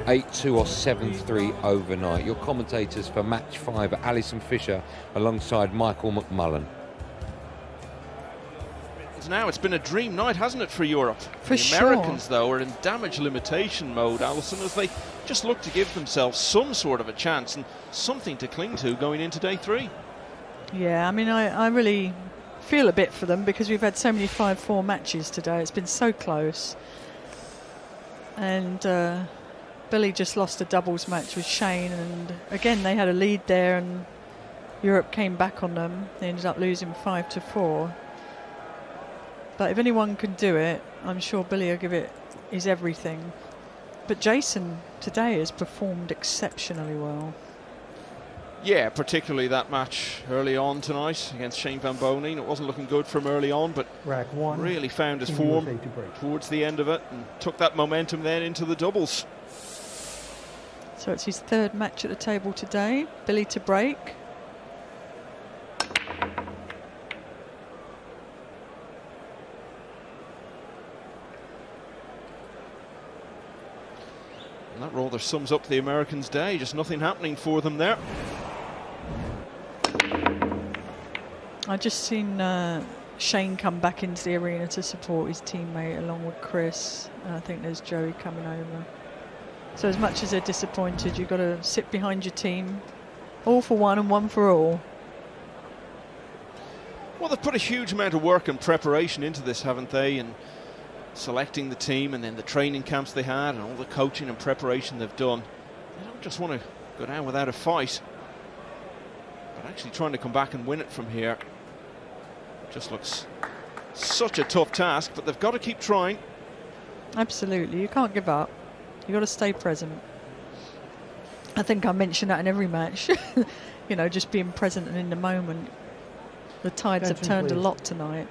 8-2 or 7-3 overnight. Your commentators for match 5 are Alison Fisher alongside Michael McMullen. Now it's been a dream night, hasn't it, for Europe? For the Americans, though, are in damage limitation mode, Alison, as they just look to give themselves some sort of a chance and something to cling to going into day 3. Yeah, I mean, I really feel a bit for them because we've had so many 5-4 matches today. It's been so close. And Billy just lost a doubles match with Shane, and again they had a lead there and Europe came back on them. They ended up losing 5-4. But if anyone can do it, I'm sure Billy will give it his everything. But Jayson today has performed exceptionally well. Yeah, particularly that match early on tonight against Shane van Boening. It wasn't looking good from early on, but really found his form towards the end of it and took that momentum then into the doubles. So it's his 3rd match at the table today. Billy to break. And that rather sums up the Americans' day, just nothing happening for them there. I just seen Shane come back into the arena to support his teammate along with Chris. And I think there's Joey coming over. So as much as they're disappointed, you've got to sit behind your team. All for one and one for all. Well, they've put a huge amount of work and preparation into this, haven't they? And selecting the team and then the training camps they had and all the coaching and preparation they've done. They don't just want to go down without a fight, but actually trying to come back and win it from here just looks such a tough task, but they've got to keep trying. Absolutely, you can't give up. You've got to stay present. I think I mention that in every match. You know, just being present and in the moment. The tides have turned a lot tonight.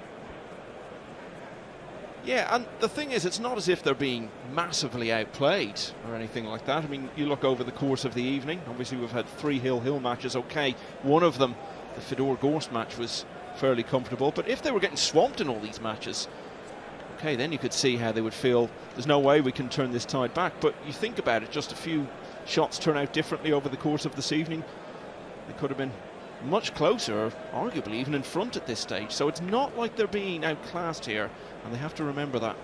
Yeah, and the thing is, it's not as if they're being massively outplayed or anything like that. I mean, you look over the course of the evening, obviously we've had 3 hill matches. Okay, one of them, the Fedor Gorst match, was fairly comfortable, but if they were getting swamped in all these matches, okay, then you could see how they would feel. There's no way we can turn this tide back. But you think about it, just a few shots turn out differently over the course of this evening. They could have been much closer, or arguably even in front at this stage. So it's not like they're being outclassed here, and they have to remember that.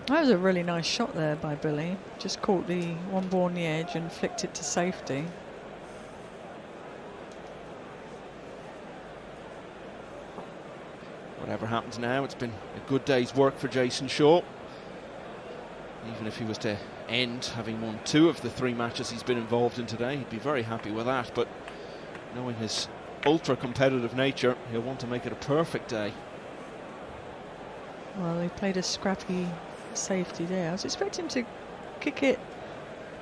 That was a really nice shot there by Billy. Just caught the one ball on the edge and flicked it to safety. Whatever happens now, it's been a good day's work for Jayson Shaw. Even if he was to end having won 2 of the 3 matches he's been involved in today, he'd be very happy with that. But knowing his ultra-competitive nature, he'll want to make it a perfect day. Well, he played a scrappy safety there. I was expecting him to kick it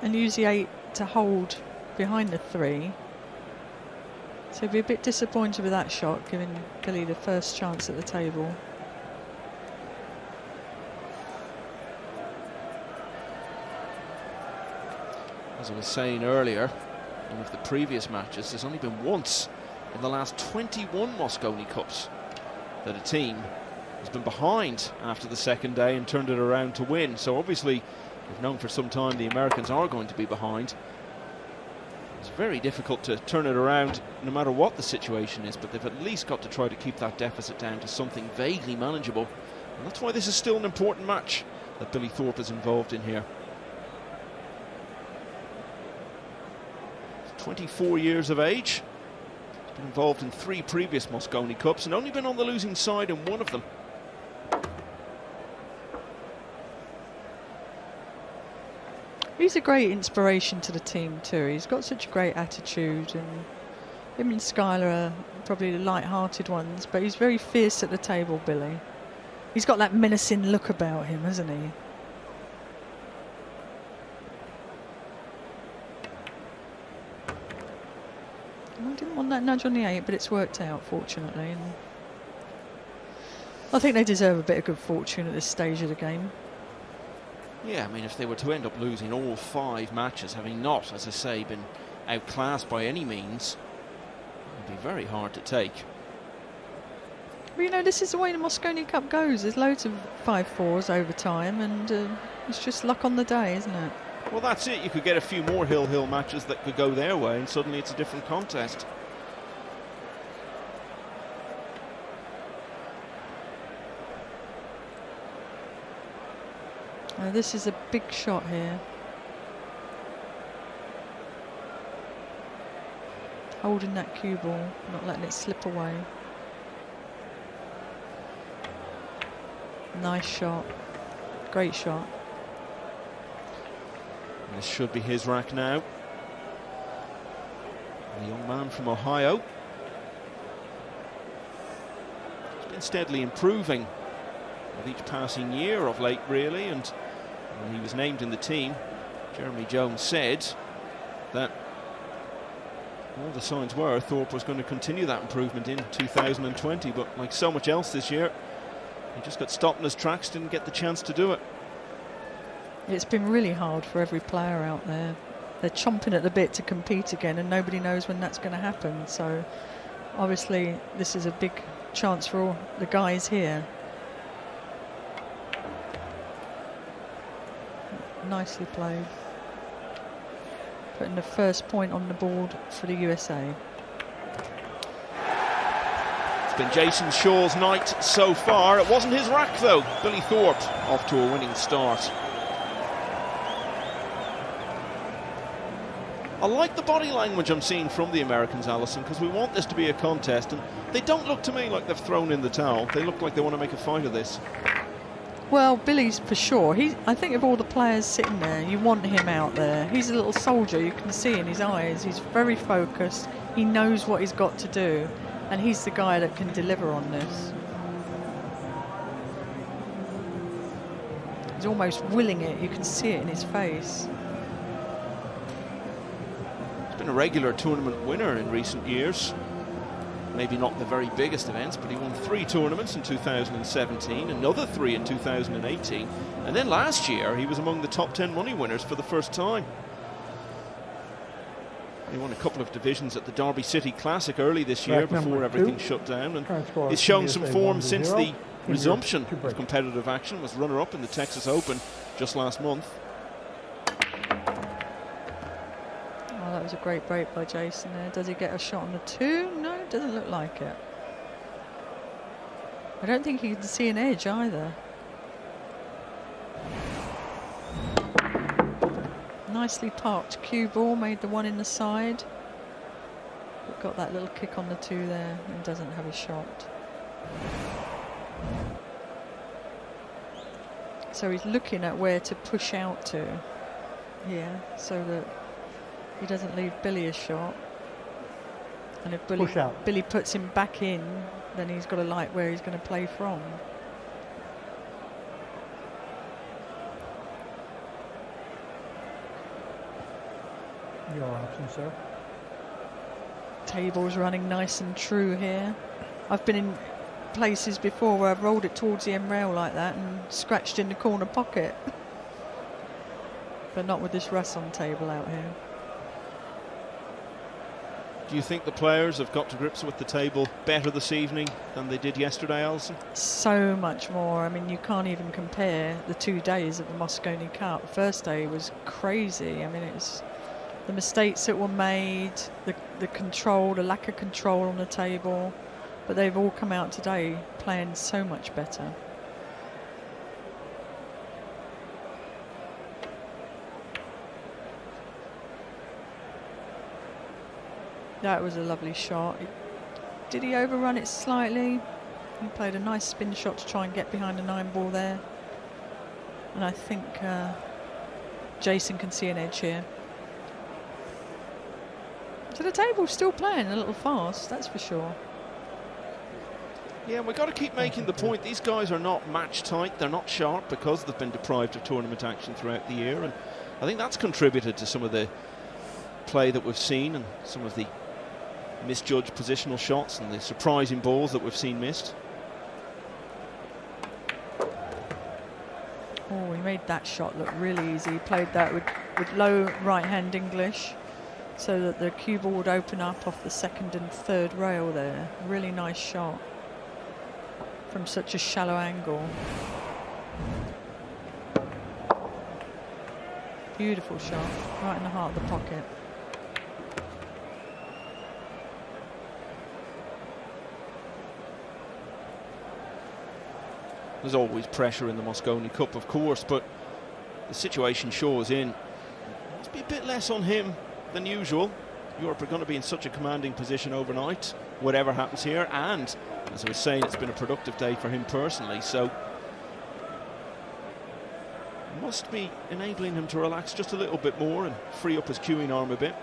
and use the 8 to hold behind the 3. So he'd be a bit disappointed with that shot, giving Billy the first chance at the table. As I was saying earlier, in one of the previous matches, there's only been once in the last 21 Mosconi Cups that a team has been behind after the second day and turned it around to win. So obviously we've known for some time the Americans are going to be behind. It's very difficult to turn it around no matter what the situation is, but they've at least got to try to keep that deficit down to something vaguely manageable. And that's why this is still an important match that Billy Thorpe is involved in here. 24 years of age. He's been involved in 3 previous Mosconi Cups and only been on the losing side in 1 of them. He's a great inspiration to the team too. He's got such a great attitude, and him and Skyler are probably the light-hearted ones, but he's very fierce at the table, Billy. He's got that menacing look about him, hasn't he? I didn't want that nudge on the 8, but it's worked out, fortunately. And I think they deserve a bit of good fortune at this stage of the game. Yeah, I mean, if they were to end up losing all 5 matches, having not, as I say, been outclassed by any means, it would be very hard to take. Well, you know, this is the way the Mosconi Cup goes. There's loads of 5-4s over time, and It's just luck on the day, isn't it? Well, that's it. You could get a few more hill matches that could go their way, and suddenly it's a different contest. This is a big shot here. Holding that cue ball, not letting it slip away. Nice shot. Great shot. And this should be his rack now. The young man from Ohio. He's been steadily improving with each passing year of late, really, and when he was named in the team, Jeremy Jones said that all the signs were Thorpe was going to continue that improvement in 2020, but like so much else this year, he just got stopped in his tracks, didn't get the chance to do it. It's been really hard for every player out there. They're chomping at the bit to compete again, and nobody knows when that's going to happen. So obviously this is a big chance for all the guys here. Nicely played. Putting the first point on the board for the USA. It's been Jason Shaw's night so far. It wasn't his rack though. Billy Thorpe off to a winning start. I like the body language I'm seeing from the Americans, Alison, because we want this to be a contest, and they don't look to me like they've thrown in the towel. They look like they want to make a fight of this. Well, Billy's for sure. I think of all the players sitting there, you want him out there. He's a little soldier, you can see in his eyes. He's very focused. He knows what he's got to do, and he's the guy that can deliver on this. He's almost willing it. You can see it in his face. He's been a regular tournament winner in recent years. Maybe not the very biggest events, but he won 3 tournaments in 2017, another 3 in 2018, and then last year he was among the top 10 money winners for the first time. He won a couple of divisions at the Derby City Classic early this year before everything shut down, and he's shown some form since the resumption of competitive action. Was runner-up in the Texas Open just last month. Oh, that was a great break by Jayson there. Does he get a shot on the 2? No, it doesn't look like it. I don't think he can see an edge either. Nicely parked cue ball, made the 1 in the side. But got that little kick on the 2 there and doesn't have a shot. So he's looking at where to push out to here so that he doesn't leave Billy a shot. And if Billy puts him back in, then he's got a light where he's going to play from. Your option, sir. Table's running nice and true here. I've been in places before where I've rolled it towards the end rail like that and scratched in the corner pocket. But not with this Russon table out here. Do you think the players have got to grips with the table better this evening than they did yesterday, Alison? So much more. I mean, you can't even compare the 2 days of the Mosconi Cup. The first day was crazy. I mean, it was the mistakes that were made, the control, the lack of control on the table. But they've all come out today playing so much better. That was a lovely shot. Did he overrun it slightly? He played a nice spin shot to try and get behind a 9 ball there. And I think Jayson can see an edge here. So the table's still playing a little fast, that's for sure. Yeah, we've got to keep making the point. These guys are not match tight. They're not sharp because they've been deprived of tournament action throughout the year. And I think that's contributed to some of the play that we've seen and some of the misjudged positional shots and the surprising balls that we've seen missed. Oh, he made that shot look really easy. He played that with low right-hand English so that the cue ball would open up off the 2nd and 3rd rail there. Really nice shot from such a shallow angle. Beautiful shot, right in the heart of the pocket. There's always pressure in the Mosconi Cup, of course, but the situation Shaw's in must be a bit less on him than usual. Europe are going to be in such a commanding position overnight, whatever happens here, and as I was saying, it's been a productive day for him personally, so must be enabling him to relax just a little bit more and free up his queuing arm a bit.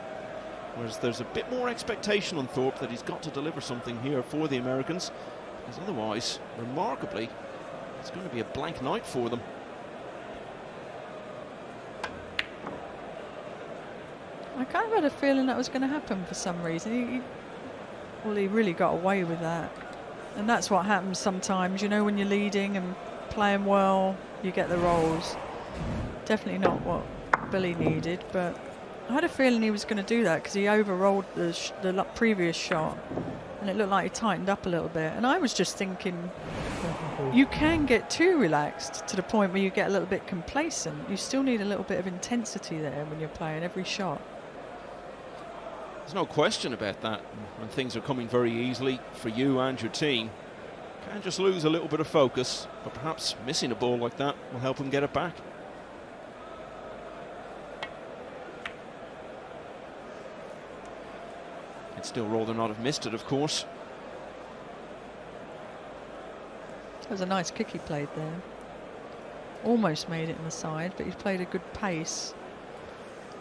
Whereas there's a bit more expectation on Thorpe that he's got to deliver something here for the Americans, because otherwise, remarkably, it's going to be a blank night for them. I kind of had a feeling that was going to happen for some reason. He really got away with that. And that's what happens sometimes, you know, when you're leading and playing well, you get the rolls. Definitely not what Billy needed, but I had a feeling he was going to do that because he overrolled the previous shot and it looked like he tightened up a little bit. And I was just thinking, you can get too relaxed to the point where you get a little bit complacent. You still need a little bit of intensity there when you're playing every shot. There's no question about that. When things are coming very easily for you and your team, you can just lose a little bit of focus, but perhaps missing a ball like that will help him get it back. He'd still rather not have missed it, of course. It was a nice kick he played there. Almost made it in the side, but he's played a good pace.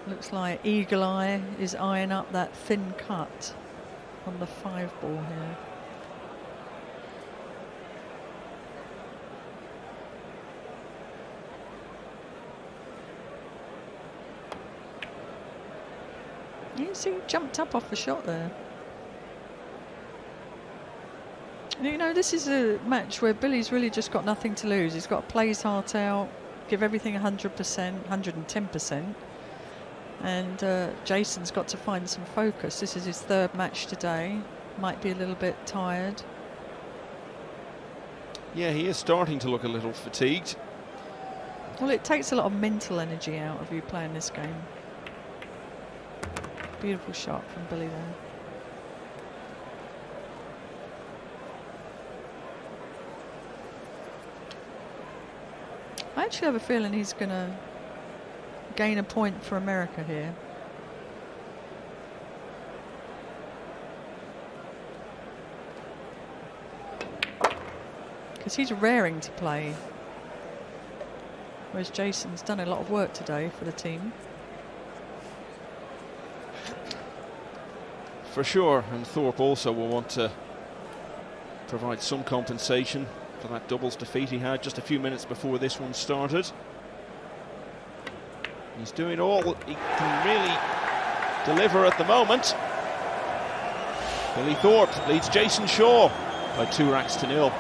Looks like Eagle Eye is eyeing up that thin cut on the 5 ball here. You see, he jumped up off the shot there. You know, this is a match where Billy's really just got nothing to lose. He's got to play his heart out, give everything 100%, 110%. And Jayson's got to find some focus. This is his 3rd match today. Might be a little bit tired. Yeah, he is starting to look a little fatigued. Well, it takes a lot of mental energy out of you playing this game. Beautiful shot from Billy there. I actually have a feeling he's going to gain a point for America here. Because he's raring to play. Whereas Jayson's done a lot of work today for the team. For sure, and Thorpe also will want to provide some compensation for that doubles defeat he had just a few minutes before this one started. He's doing all he can really deliver at the moment. Billy Thorpe leads Jayson Shaw by 2-0.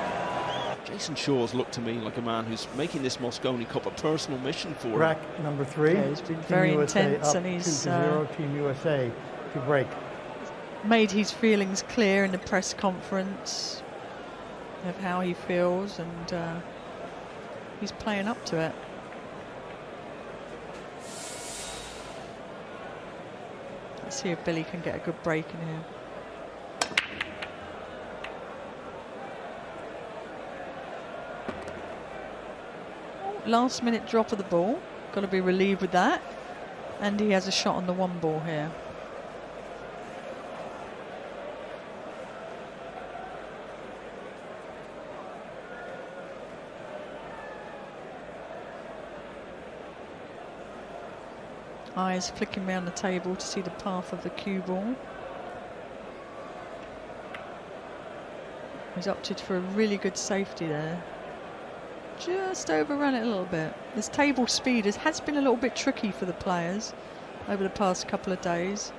Jayson Shaw's looked to me like a man who's making this Mosconi Cup a personal mission for him. Rack number 3. Yeah, he's been very intense, and he's 2-0, Team USA to break. Made his feelings clear in the press conference of how he feels, and he's playing up to it. Let's see if Billy can get a good break in here. Last minute drop of the ball. Got to be relieved with that. And he has a shot on the 1 ball here. Eyes flicking around the table to see the path of the cue ball. He's opted for a really good safety there. Just overrun it a little bit. This table speed has been a little bit tricky for the players over the past couple of days.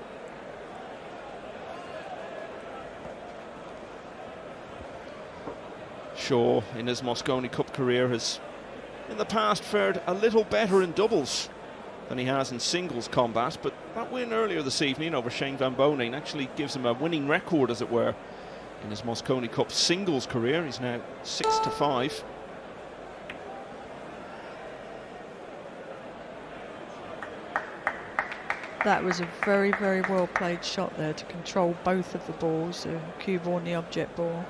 Shaw, in his Mosconi Cup career, has in the past fared a little better in doubles than he has in singles combat, but that win earlier this evening over Shane van Boening actually gives him a winning record, as it were, in his Mosconi Cup singles career. He's now 6-5. That was a very, very well played shot there to control both of the balls, the cue ball and the object ball.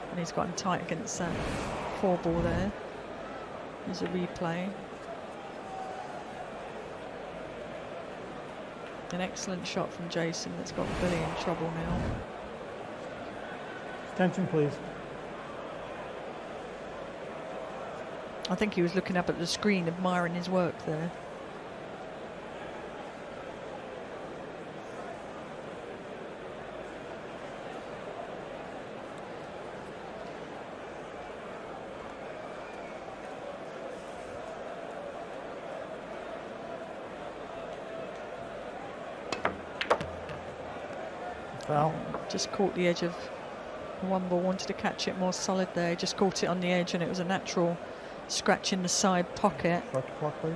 And he's got him tight against that 4 ball there. There's a replay. An excellent shot from Jayson that's got Billy in trouble now. Attention, please. I think he was looking up at the screen, admiring his work there. Foul. Just caught the edge of one ball, wanted to catch it more solid there. Just caught it on the edge and it was a natural scratch in the side pocket. Start the clock, please.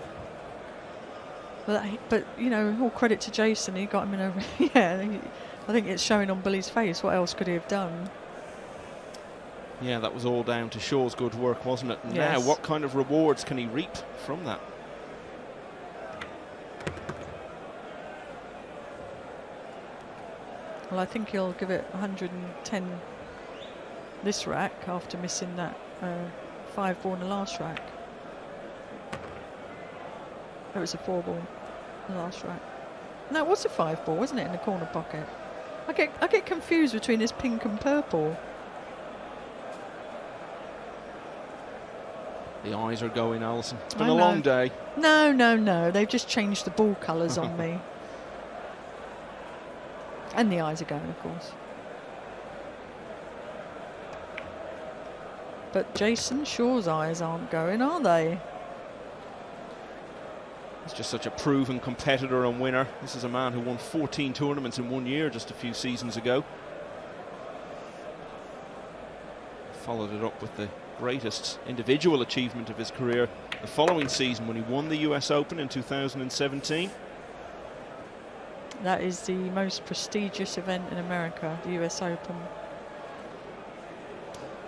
But you know, all credit to Jayson, he got him in a... yeah, I think it's showing on Billy's face. What else could he have done? Yeah, that was all down to Shaw's good work, wasn't it? Yes. Now, what kind of rewards can he reap from that? Well, I think he'll give it 110 this rack after missing that 5 ball in the last rack. It was a 4 ball in the last rack. No, it was a 5 ball, wasn't it, in the corner pocket? I get confused between this pink and purple. The eyes are going, Alison. It's been I a know. long day. No. They've just changed the ball colours on me. And the eyes are going, of course. But Jayson Shaw's eyes aren't going, are they? He's just such a proven competitor and winner. This is a man who won 14 tournaments in 1 year just a few seasons ago. Followed it up with the greatest individual achievement of his career the following season when he won the US Open in 2017. That is the most prestigious event in America, the US Open.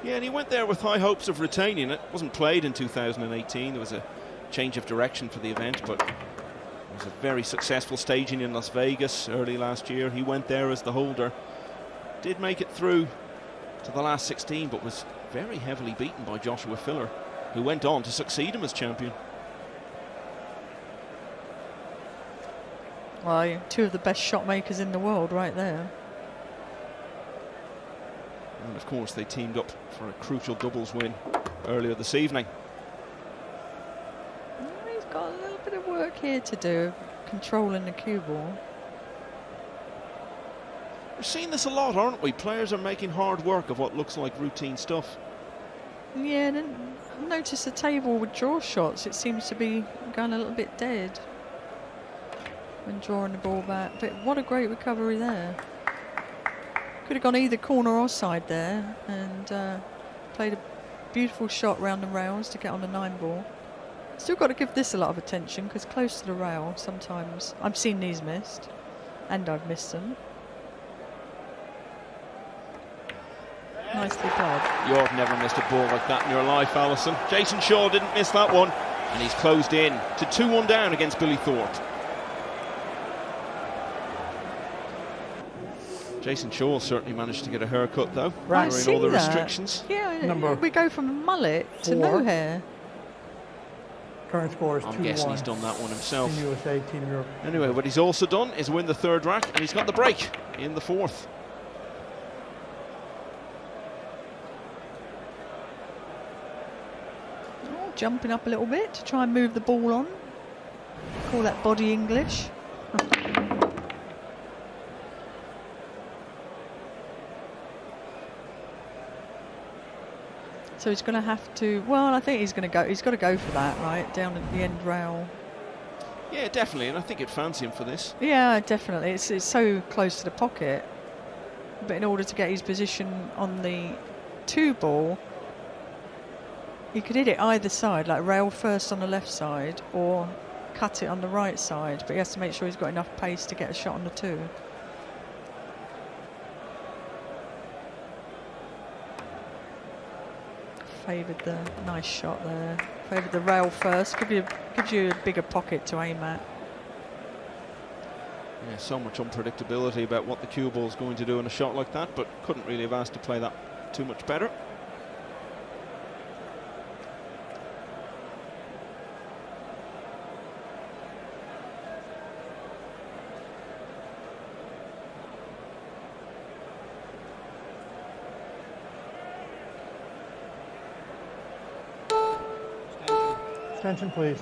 Yeah, and he went there with high hopes of retaining it. Wasn't played in 2018. There was a change of direction for the event, but it was a very successful staging in Las Vegas early last year. He went there as the holder. Did make it through to the last 16, but was very heavily beaten by Joshua Filler, who went on to succeed him as champion. Well, 2 of the best shot makers in the world right there. And of course they teamed up for a crucial doubles win earlier this evening. He's got a little bit of work here to do, controlling the cue ball. We're seeing this a lot, aren't we? Players are making hard work of what looks like routine stuff. Yeah, and then I've noticed the table with draw shots, it seems to be going a little bit dead when drawing the ball back. But what a great recovery there. Could have gone either corner or side there and played a beautiful shot round the rails to get on the 9 ball. Still got to give this a lot of attention because close to the rail sometimes I've seen these missed and I've missed them. Nicely played. You've never missed a ball like that in your life, Alison. Jayson Shaw didn't miss that one, and he's closed in to 2-1 down against Billy Thorpe. Jayson Shaw certainly managed to get a haircut, though, Right. during all the restrictions. Yeah, we go from mullet to 4. no hair. Current score is 2-1. I'm guessing he's done that one himself. Team USA, Team Europe. Anyway, what he's also done is win the 3rd rack, and he's got the break in the 4th. Oh, jumping up a little bit to try and move the ball on. Call that body English. So he's going to have to. Well, I think he's going to go. He's got to go for that, right down at the end rail. Yeah, definitely, and I think it'd fancy him for this. Yeah, definitely. It's so close to the pocket. But in order to get his position on the 2 ball, he could hit it either side, like rail first on the left side, or cut it on the right side. But he has to make sure he's got enough pace to get a shot on the 2. Favoured the nice shot there. Favoured the rail first. Gives you a bigger pocket to aim at. Yeah, so much unpredictability about what the cue ball is going to do in a shot like that, but couldn't really have asked to play that too much better. Attention, please.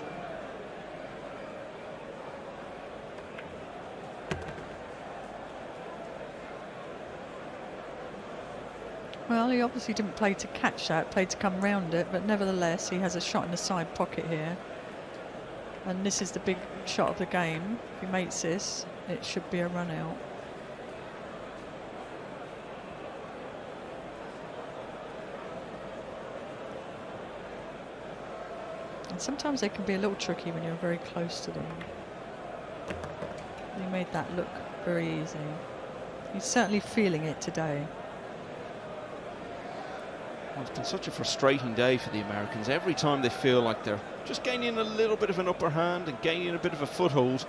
Well, he obviously didn't play to catch that, played to come round it, but nevertheless he has a shot in the side pocket here. And this is the big shot of the game. If he makes this, it should be a run out. And sometimes they can be a little tricky when you're very close to them. He made that look very easy. He's certainly feeling it today. Well, it's been such a frustrating day for the Americans. Every time they feel like they're just gaining a little bit of an upper hand and gaining a bit of a foothold,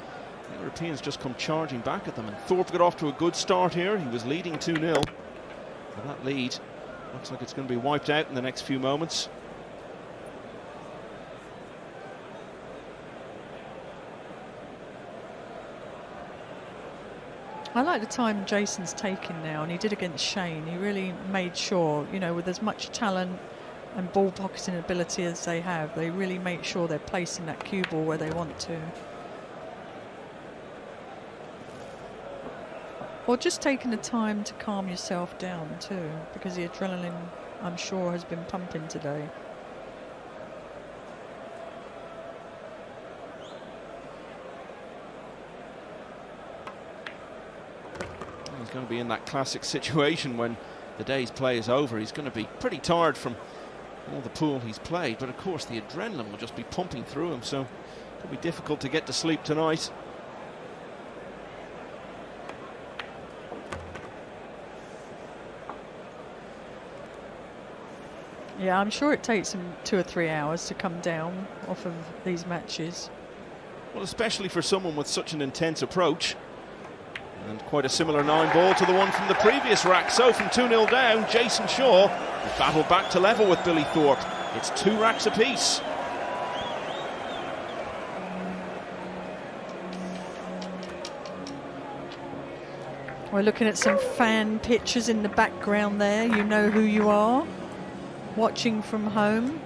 the Europeans just come charging back at them. And Thorpe got off to a good start here. He was leading 2-0. And that lead looks like it's going to be wiped out in the next few moments. I like the time Jayson's taking now, and he did against Shane. He really made sure, you know, with as much talent and ball pocketing ability as they have, they really make sure they're placing that cue ball where they want to. Or just taking the time to calm yourself down too, because the adrenaline, I'm sure, has been pumping today. He's going to be in that classic situation when the day's play is over. He's going to be pretty tired from all the pool he's played, but of course the adrenaline will just be pumping through him, so it'll be difficult to get to sleep tonight. Yeah, I'm sure it takes him 2 or 3 hours to come down off of these matches. Well, especially for someone with such an intense approach. And quite a similar 9-ball to the one from the previous rack. So from 2-0 down, Jayson Shaw has battled back to level with Billy Thorpe. It's 2 racks apiece. We're looking at some fan pictures in the background there. You know who you are, watching from home.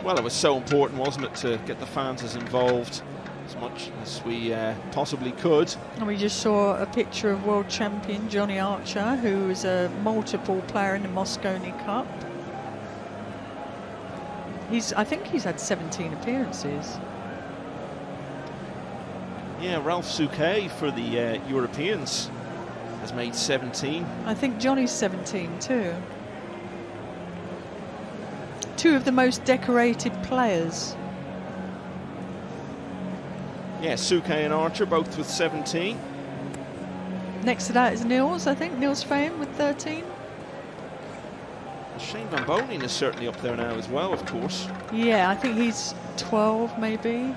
Well, it was so important, wasn't it, to get the fans as involved as much as we possibly could. And we just saw a picture of world champion Johnny Archer, who is a multiple player in the Mosconi Cup. I think he's had 17 appearances. Yeah, Ralph Souquet for the Europeans has made 17. I think Johnny's 17 too. 2 of the most decorated players. Yeah, Souquet and Archer both with 17. Next to that is Niels, I think. Niels Fame with 13. Shane Van Boening is certainly up there now as well, of course. Yeah, I think he's 12 maybe.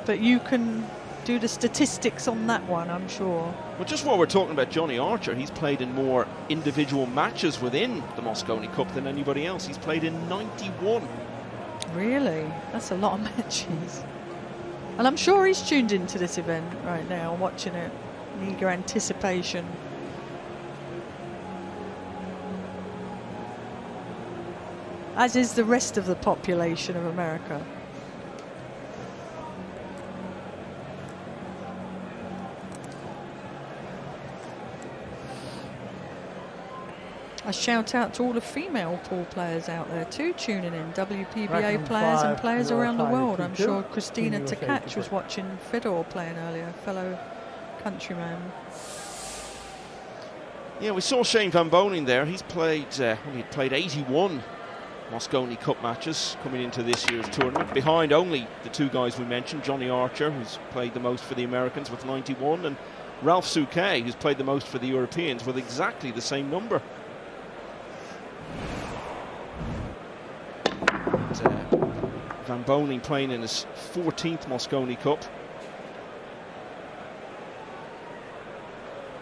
But you can do the statistics on that one, I'm sure. Well, just while we're talking about Johnny Archer, he's played in more individual matches within the Mosconi Cup than anybody else. He's played in 91. Really? That's a lot of matches. And I'm sure he's tuned into this event right now, watching it in eager anticipation. As is the rest of the population of America. A shout out to all the female pool players out there too, tuning in. WPBA players and players around the world. I'm sure Christina Kaci was watching Fedor playing earlier, fellow countryman. Yeah, we saw Shane Van Boening there. He's played, he played 81 Mosconi Cup matches coming into this year's tournament, behind only the 2 guys we mentioned, Johnny Archer, who's played the most for the Americans with 91, and Ralph Souquet, who's played the most for the Europeans with exactly the same number. Van Boening playing in his 14th Mosconi Cup.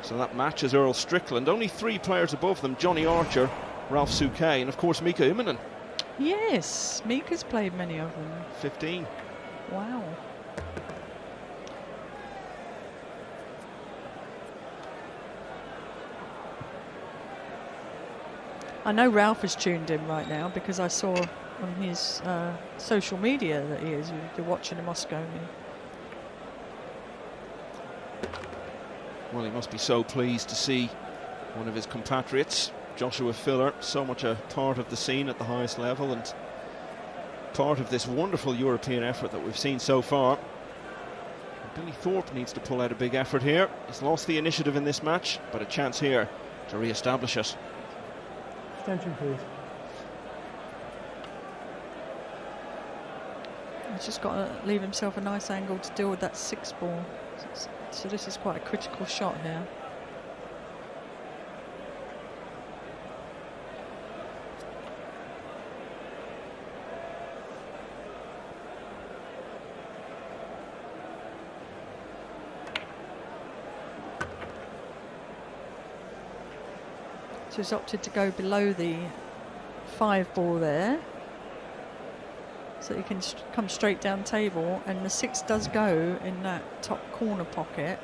So that matches Earl Strickland. Only 3 players above them: Johnny Archer, Ralph Souquet, and of course Mika Immonen. Yes, Mika's played many of them. 15. Wow. I know Ralph is tuned in right now because I saw on his social media that you're watching a Mosconi. Well, he must be so pleased to see one of his compatriots, Joshua Filler, so much a part of the scene at the highest level and part of this wonderful European effort that we've seen so far. Billy Thorpe needs to pull out a big effort here. He's lost the initiative in this match, but a chance here to re-establish it. Attention, please. He's just got to leave himself a nice angle to deal with that 6 ball. So this is quite a critical shot here. So he's opted to go below the 5 ball there, so he can come straight down table, and the 6 does go in that top corner pocket.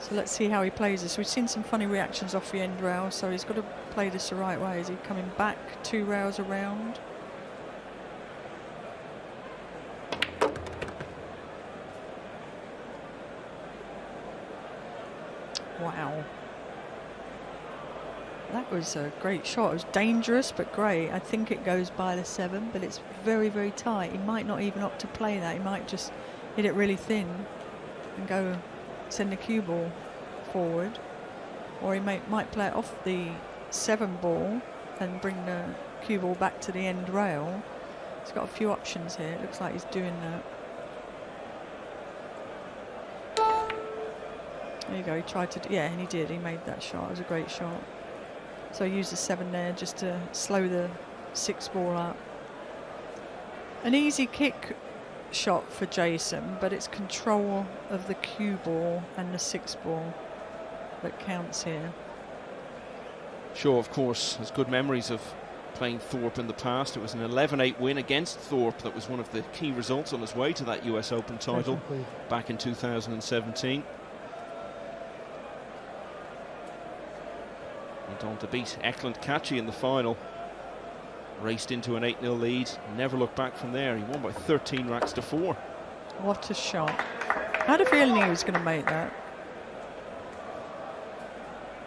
So let's see how he plays this. We've seen some funny reactions off the end rail, so he's got to play this the right way. Is he coming back 2 rails around? Wow. That was a great shot. It was dangerous but great. I think it goes by the 7, but it's very, very tight. He might not even opt to play that. He might just hit it really thin and go send the cue ball forward. Or he might play it off the 7 ball and bring the cue ball back to the end rail. He's got a few options here. It looks like he's doing that. There you go. He tried to, yeah, and he did. He made that shot. It was a great shot. So I used the 7 there just to slow the 6 ball up. An easy kick shot for Jayson, but it's control of the cue ball and the 6 ball that counts here. Shaw, of course, has good memories of playing Thorpe in the past. It was an 11-8 win against Thorpe that was one of the key results on his way to that US Open title back in 2017. Went on to beat Eklent Kaci in the final. Raced into an 8-0 lead. Never looked back from there. He won by 13 racks to 4. What a shot. I had a feeling he was going to make that.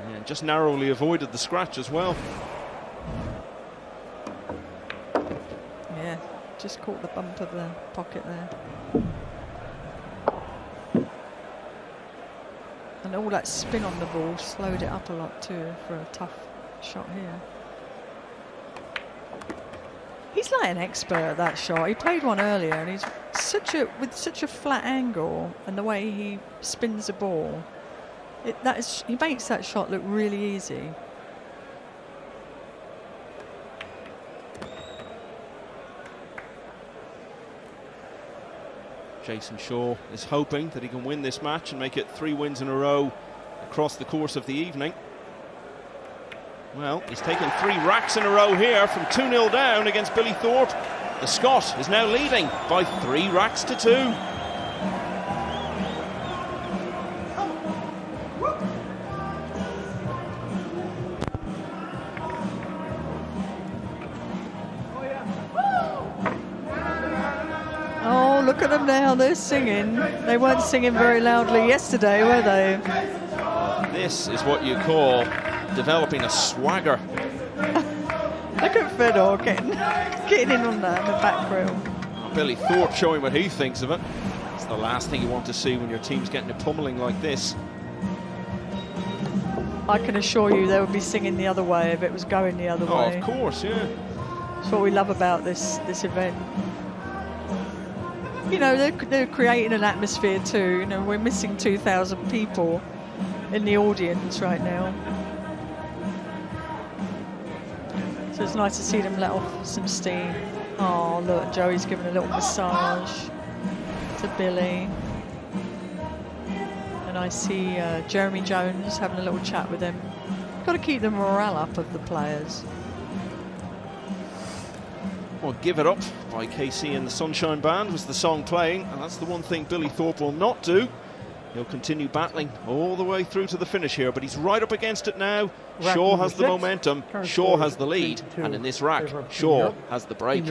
And just narrowly avoided the scratch as well. Yeah, just caught the bump of the pocket there. And all that spin on the ball slowed it up a lot too for a tough shot here. He's like an expert at that shot. He played one earlier and he's with such a flat angle, and the way he spins the ball, he makes that shot look really easy. Jayson Shaw is hoping that he can win this match and make it 3 wins in a row across the course of the evening. Well, he's taken 3 racks in a row here from 2-0 down against Billy Thorpe. The Scot is now leading by 3 racks to 2. Oh, look at them now, they're singing. They weren't singing very loudly yesterday, were they? This is what you call developing a swagger. Look at Fedor getting in on that in the back row. Billy Thorpe showing what he thinks of it. It's the last thing you want to see when your team's getting a pummeling like this. I can assure you they would be singing the other way if it was going the other way. Oh, of course, yeah. That's what we love about this event. You know, they're creating an atmosphere too. You know, we're missing 2,000 people in the audience right now. So it's nice to see them let off some steam. Oh, look, Joey's giving a little massage to Billy. And I see Jeremy Jones having a little chat with him. Got to keep the morale up of the players. Well, Give It Up by Kaci and the Sunshine Band was the song playing, and that's the one thing Billy Thorpe will not do. He'll continue battling all the way through to the finish here, but he's right up against it now. Shaw has the momentum, Shaw has the lead, and in this rack, Shaw has the break.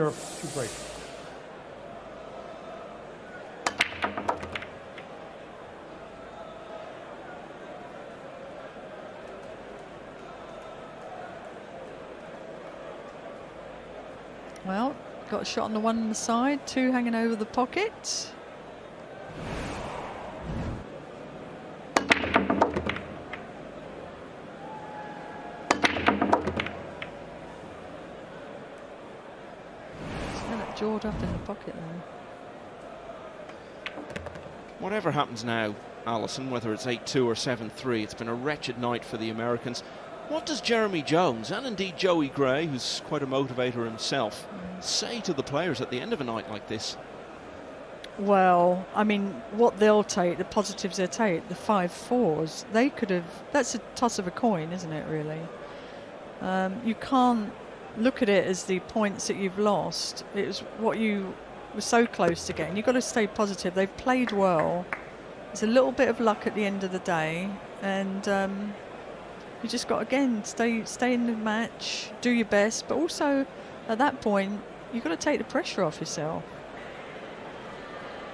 Well, got a shot on the one on the side, two hanging over the pocket. Jawed up in the pocket there. Whatever happens now, Alison, whether it's 8-2 or 7-3, it's been a wretched night for the Americans. What does Jeremy Jones, and indeed Joey Gray, who's quite a motivator himself, say to the players at the end of a night like this? Well, I mean, what they'll take, the positives they'll take, the 5-4s, they could have, that's a toss of a coin, isn't it, really? You can't look at it as the points that you've lost. It was what you were so close to getting. You've got to stay positive. They've played well. It's a little bit of luck at the end of the day, and you just got to, again, stay in the match, do your best, but also at that point you've got to take the pressure off yourself.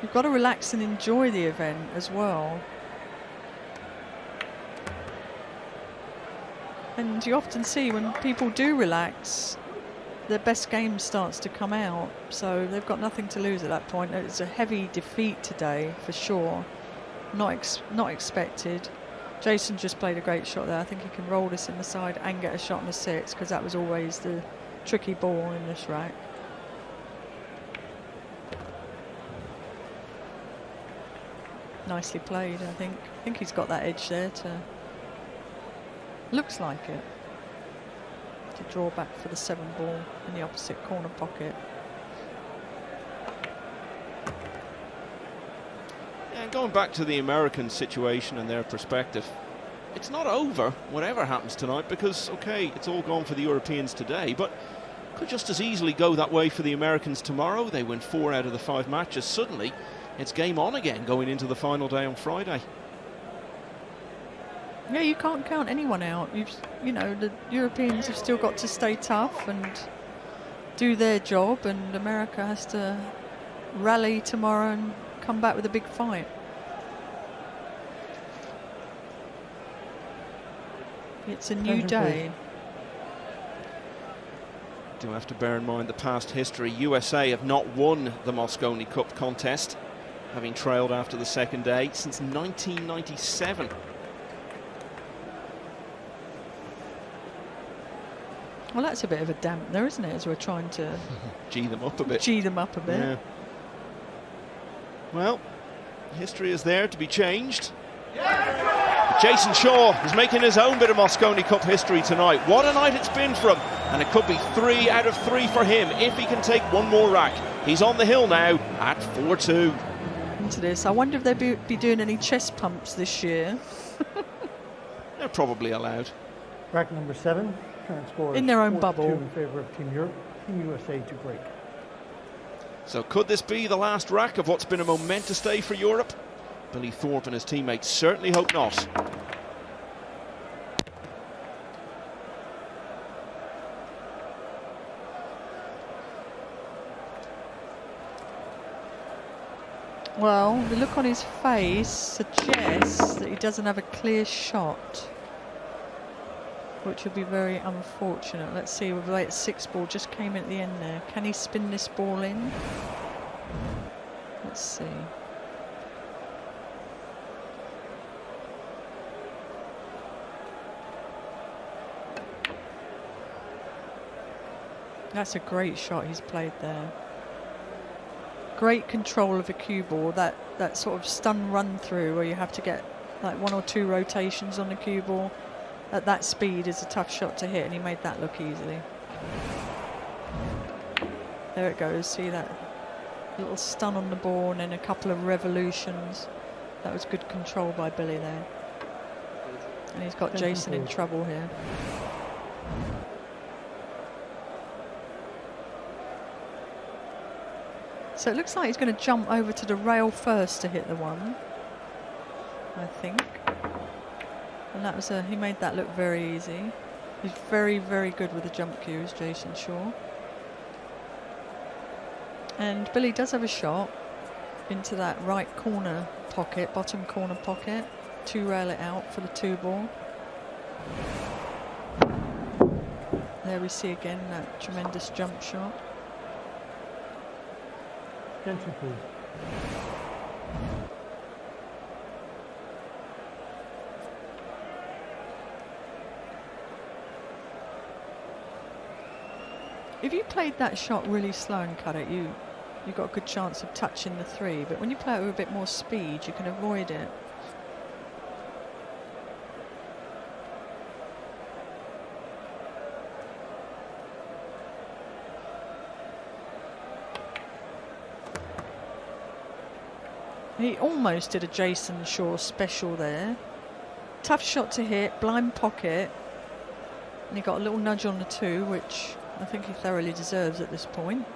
You've got to relax and enjoy the event as well. And you often see when people do relax, their best game starts to come out. So they've got nothing to lose at that point. It's a heavy defeat today for sure. Not expected. Jayson just played a great shot there. I think he can roll this in the side and get a shot in the 6, because that was always the tricky ball in this rack. Nicely played, I think. I think he's got that edge there to... Looks like it. To draw back for the 7 ball in the opposite corner pocket. And going back to the American situation and their perspective, it's not over, whatever happens tonight, because, okay, it's all gone for the Europeans today, but could just as easily go that way for the Americans tomorrow. They win 4 out of the 5 matches. Suddenly, it's game on again going into the final day on Friday. Yeah, you can't count anyone out. You know, the Europeans have still got to stay tough and do their job, and America has to rally tomorrow and come back with a big fight. It's a new day. Do have to bear in mind the past history. USA have not won the Mosconi Cup contest, having trailed after the second day since 1997. Well, that's a bit of a dampener, isn't it, as we're trying to G them up a bit. G them up a bit. Yeah. Well, history is there to be changed. But Jayson Shaw is making his own bit of Mosconi Cup history tonight. What a night it's been for him, and it could be 3 out of 3 for him if he can take one more rack. He's on the hill now at 4-2. Into this, I wonder if they'll be doing any chest pumps this year. They're probably allowed. Rack number 7. Current score in their own bubble. In favor of Team Europe. Team USA to break. So could this be the last rack of what's been a momentous day for Europe? Billy Thorpe and his teammates certainly hope not. Well, the look on his face suggests that he doesn't have a clear shot, which would be very unfortunate. Let's see, we're at 6 ball, just came in at the end there. Can he spin this ball in? Let's see. That's a great shot he's played there. Great control of a cue ball, that sort of stun run through where you have to get like 1 or 2 rotations on the cue ball. At that speed is a tough shot to hit, and he made that look easily. There it goes, see that little stun on the ball and then a couple of revolutions. That was good control by Billy there. And he's got Jayson in trouble here. So it looks like he's going to jump over to the rail first to hit the one, I think. And that was he made that look very easy. He's very, very good with the jump cues, Jayson Shaw. And Billy does have a shot into that right corner pocket, bottom corner pocket, to rail it out for the 2-ball. There we see again that tremendous jump shot. Attention, please. If you played that shot really slow and cut it, you got a good chance of touching the 3. But when you play it with a bit more speed, you can avoid it. He almost did a Jayson Shaw special there. Tough shot to hit, blind pocket. And he got a little nudge on the 2, which I think he thoroughly deserves at this point.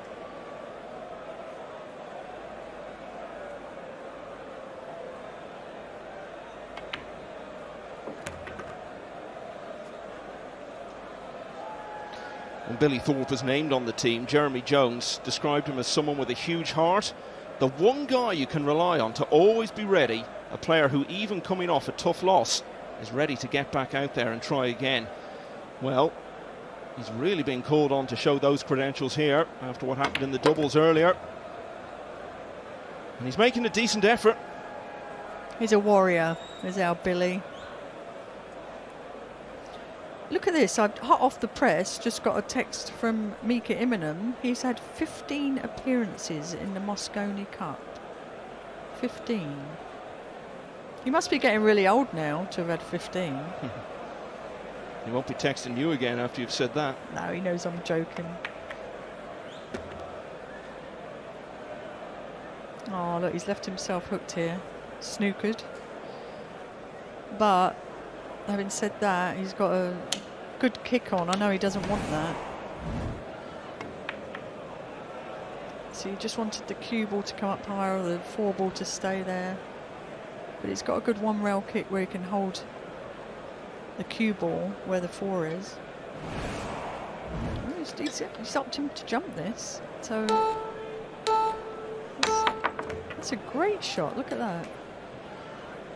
When Billy Thorpe was named on the team, Jeremy Jones described him as someone with a huge heart. The one guy you can rely on to always be ready, a player who even coming off a tough loss is ready to get back out there and try again. Well, he's really been called on to show those credentials here after what happened in the doubles earlier. And he's making a decent effort. He's a warrior, is our Billy. Look at this, I've hot off the press, just got a text from Mika Immonen. He's had 15 appearances in the Mosconi Cup. 15. He must be getting really old now to have had 15. He won't be texting you again after you've said that. No, he knows I'm joking. Oh, look, he's left himself hooked here. Snookered. But having said that, he's got a good kick on. I know he doesn't want that. So he just wanted the cue ball to come up higher or the 4-ball to stay there. But he's got a good 1-rail kick where he can hold the cue ball where the 4 is. Oh, he's stopped him to jump this. So that's a great shot. Look at that.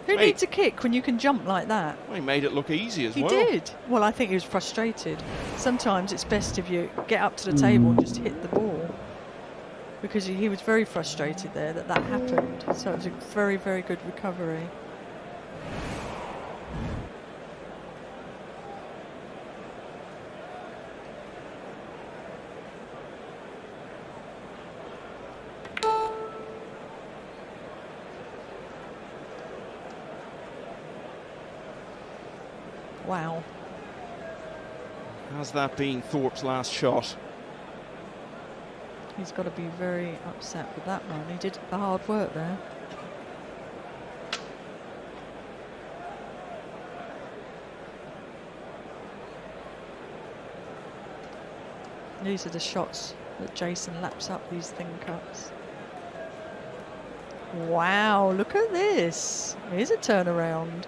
Who needs a kick when you can jump like that? Well, he made it look easy as well. He did. Well, I think he was frustrated. Sometimes it's best if you get up to the table and just hit the ball. Because he was very frustrated there that happened. So it was a very, very good recovery. Wow. Has that been Thorpe's last shot? He's got to be very upset with that one. He did the hard work there. These are the shots that Jayson laps up these thin cuts. Wow, look at this. Here's a turnaround.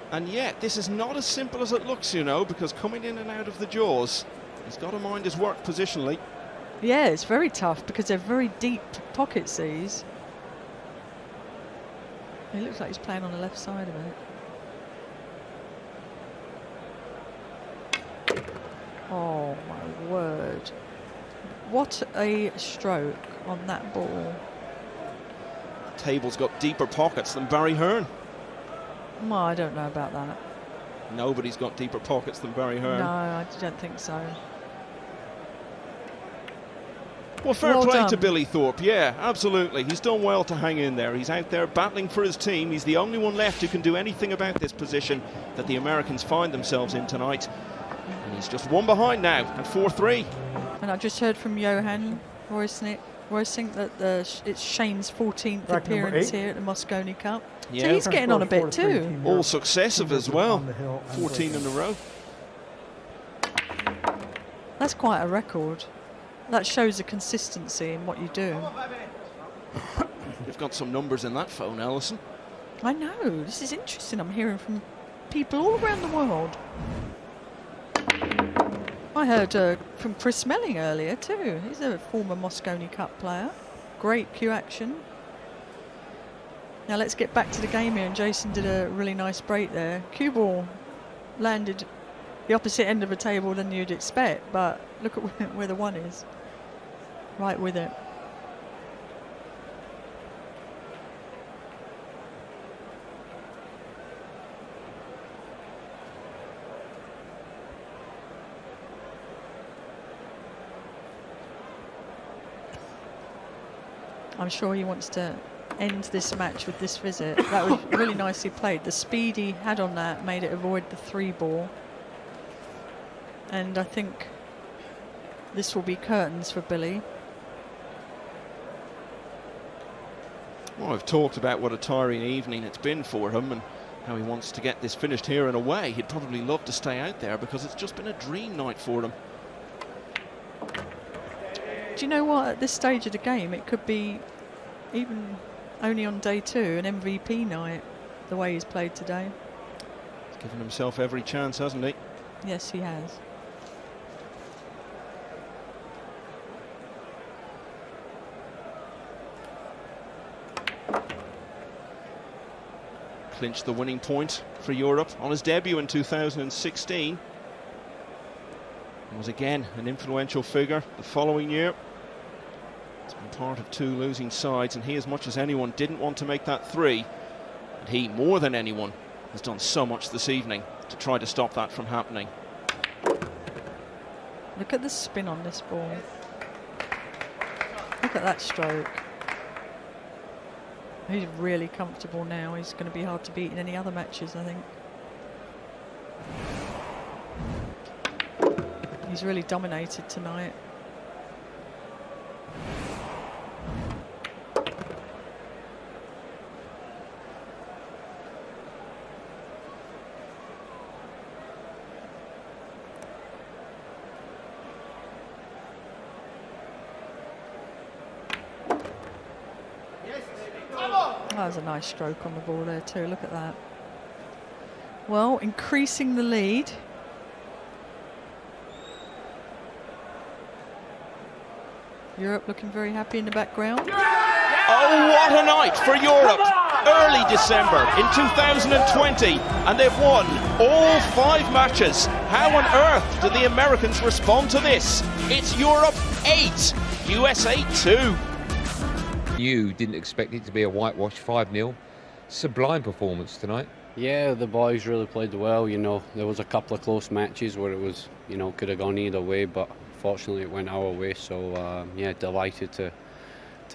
And yet, this is not as simple as it looks, you know, because coming in and out of the jaws, he's got to mind his work positionally. Yeah, it's very tough because they're very deep pocket seas. It looks like he's playing on the left side of it. Oh, my word. What a stroke on that ball. The table's got deeper pockets than Barry Hearn. Well, I don't know about that. Nobody's got deeper pockets than Barry Hearn. No, I don't think so. Well, fair Well play done. to Billy Thorpe. Yeah, absolutely. He's done well to hang in there. He's out there battling for his team. He's the only one left who can do anything about this position that the Americans find themselves in tonight. And he's just one behind now at 4-3. And I just heard from Johan Roysnick I always think that it's Shane's 14th Rack number appearance 8. here at the Mosconi Cup. Yeah. So he's Turn getting score on a bit 4-3 too. Team All Europe. successive Team as Europe well. on the hill and 14 in a row. That's quite a record. That shows the consistency in what you do. You've got some numbers in that phone, Alison. I know, this is interesting. I'm hearing from people all around the world. I heard from Chris Smelling earlier too. He's a former Mosconi Cup player. Great cue action. Now let's get back to the game here, and Jayson did a really nice break there. Cue ball landed the opposite end of the table than you'd expect, but look at where the one is. Right with it. I'm sure he wants to end this match with this visit. That was really nicely played. The speed he had on that made it avoid the 3 ball. And I think this will be curtains for Billy. Well, I've talked about what a tiring evening it's been for him and how he wants to get this finished here and away. He'd probably love to stay out there because it's just been a dream night for him. Do you know what? At this stage of the game, it could be even only on day 2 an MVP night, the way he's played today. He's given himself every chance, hasn't he? Yes, he has. Clinched the winning point for Europe on his debut in 2016. He was again an influential figure the following year. He's been part of 2 losing sides, and he, as much as anyone, didn't want to make that 3. And he, more than anyone, has done so much this evening to try to stop that from happening. Look at the spin on this ball. Look at that stroke. He's really comfortable now. He's going to be hard to beat in any other matches, I think. He's really dominated tonight. That was a nice stroke on the ball there too. Look at that. Well, increasing the lead. Europe looking very happy in the background. Oh, what a night for Europe! Early December in 2020, and they've won all 5 matches. How on earth did the Americans respond to this? It's Europe 8, USA 2. You didn't expect it to be a whitewash 5-0. Sublime performance tonight. Yeah, the boys really played well. You know, there was a couple of close matches where it was, you know, could have gone either way, but fortunately it went our way. So yeah, delighted to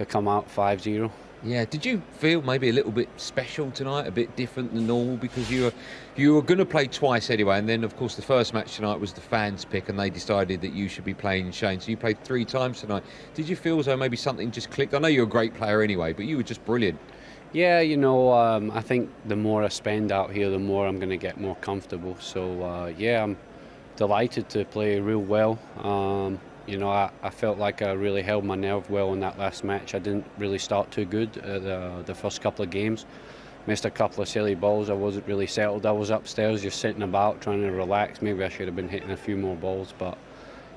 come out 5-0. Yeah, did you feel maybe a little bit special tonight, a bit different than normal, because you were going to play twice anyway, and then of course the first match tonight was the fans' pick, and they decided that you should be playing Shane, so you played 3 times tonight. Did you feel as though maybe something just clicked? I know you're a great player anyway, but you were just brilliant. Yeah, you know, I think the more I spend out here, the more I'm going to get more comfortable. So yeah, I'm delighted to play real well. You know, I felt like I really held my nerve well in that last match. I didn't really start too good the first couple of games. Missed a couple of silly balls. I wasn't really settled. I was upstairs just sitting about trying to relax. Maybe I should have been hitting a few more balls, but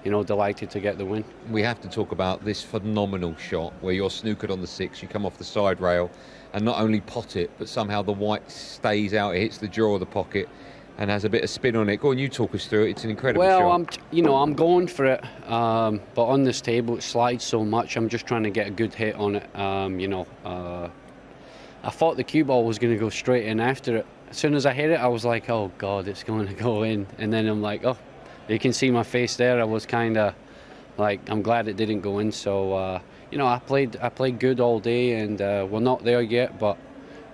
you know, delighted to get the win. We have to talk about this phenomenal shot where you're snookered on the 6, you come off the side rail and not only pot it, but somehow the white stays out, it hits the jaw of the pocket and has a bit of spin on it. Go on, you talk us through it. It's an incredible shot. Well, I'm going for it, but on this table it slides so much. I'm just trying to get a good hit on it. You know, I thought the cue ball was going to go straight in after it. As soon as I hit it, I was like, oh God, it's going to go in. And then I'm like, oh, you can see my face there. I was kind of like, I'm glad it didn't go in. So, you know, I played good all day, and we're not there yet, but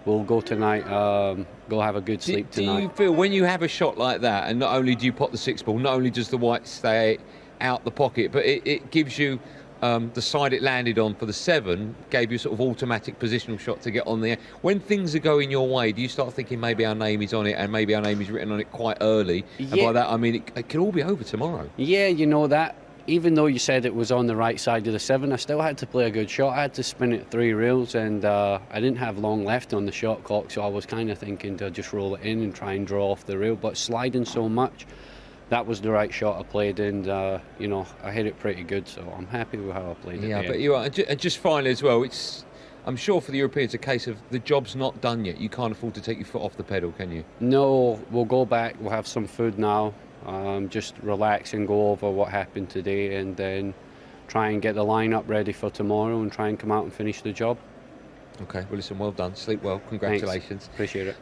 we'll go tonight, go have a good sleep tonight. Do you feel when you have a shot like that, and not only do you pot the 6 ball, not only does the white stay out the pocket, but it gives you the side it landed on for the 7 gave you sort of automatic positional shot to get on there. When things are going your way, do you start thinking maybe our name is on it and maybe our name is written on it quite early? And by that I mean it could all be over tomorrow. Yeah, you know that. Even though you said it was on the right side of the 7, I still had to play a good shot. I had to spin it 3 reels, and I didn't have long left on the shot clock, so I was kind of thinking to just roll it in and try and draw off the rail. But sliding so much, that was the right shot I played, and you know, I hit it pretty good, so I'm happy with how I played it. Yeah, but you are. And just finally as well, I'm sure for the Europeans, a case of the job's not done yet. You can't afford to take your foot off the pedal, can you? No, we'll go back. We'll have some food now. Just relax and go over what happened today, and then try and get the lineup ready for tomorrow and try and come out and finish the job. Okay, well listen, well done. Sleep well. Congratulations. Thanks. Appreciate it.